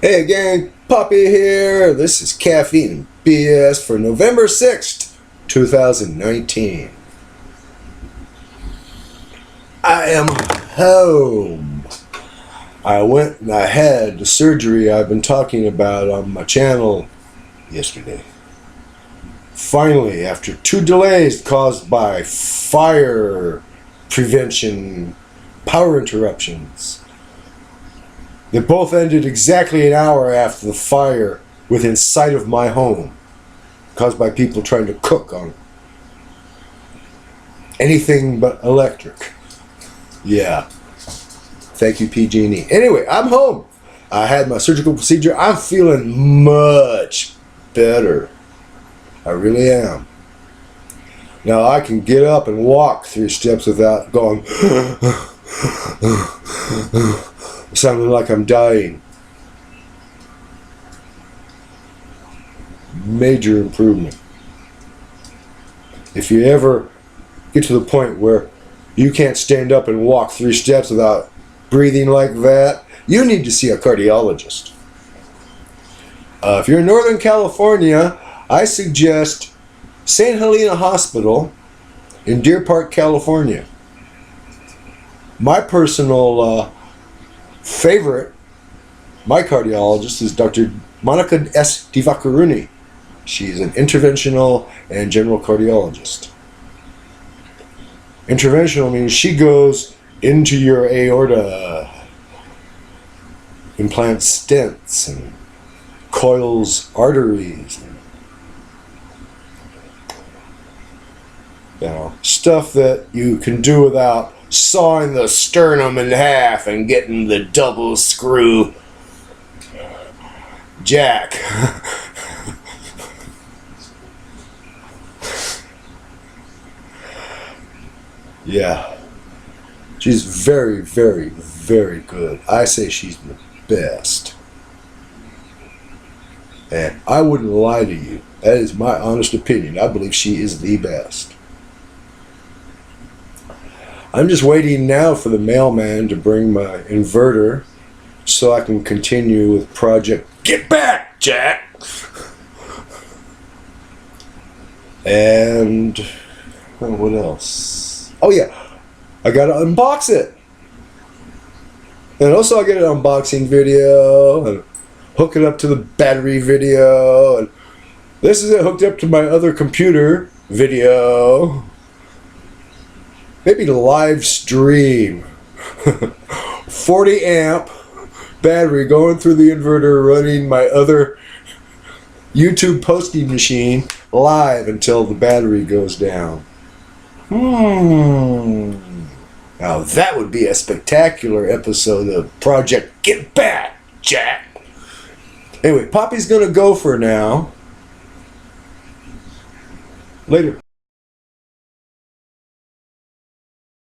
Hey gang, Poppy here. This is Caffeine BS for November 6th, 2019. I am home. I went and I had the surgery I've been talking about on my channel yesterday. Finally, after 2 delays caused by fire prevention, power interruptions, they both ended exactly an hour after the fire within sight of my home, caused by people trying to cook on anything but electric. Yeah. Thank you, PG&E. Anyway, I'm home. I had my surgical procedure. I'm feeling much better. I really am. Now I can get up and walk 3 steps without going sounding like I'm dying. Major improvement. If you ever get to the point where you can't stand up and walk 3 steps without breathing like that, you need to see a cardiologist. If you're in Northern California, I suggest St. Helena Hospital in Deer Park, California. My personal favorite, my cardiologist, is Dr. Monica S. Divakaruni. She's an interventional and general cardiologist. Interventional means she goes into your aorta, implants stents, and coils arteries. You know, stuff that you can do without sawing the sternum in half and getting the double screw jack. Yeah. She's very, very, very good. I say she's the best. And I wouldn't lie to you. That is my honest opinion. I believe she is the best. I'm just waiting now for the mailman to bring my inverter so I can continue with Project Get Back, Jack! And what else? Oh yeah, I gotta unbox it. And also I get an unboxing video and hook it up to the battery video. And this is it hooked up to my other computer video. Maybe the live stream. 40 amp battery going through the inverter, running my other YouTube posting machine live until the battery goes down. Now that would be a spectacular episode of Project Get Back, Jack. Anyway, Poppy's gonna go for now. Later.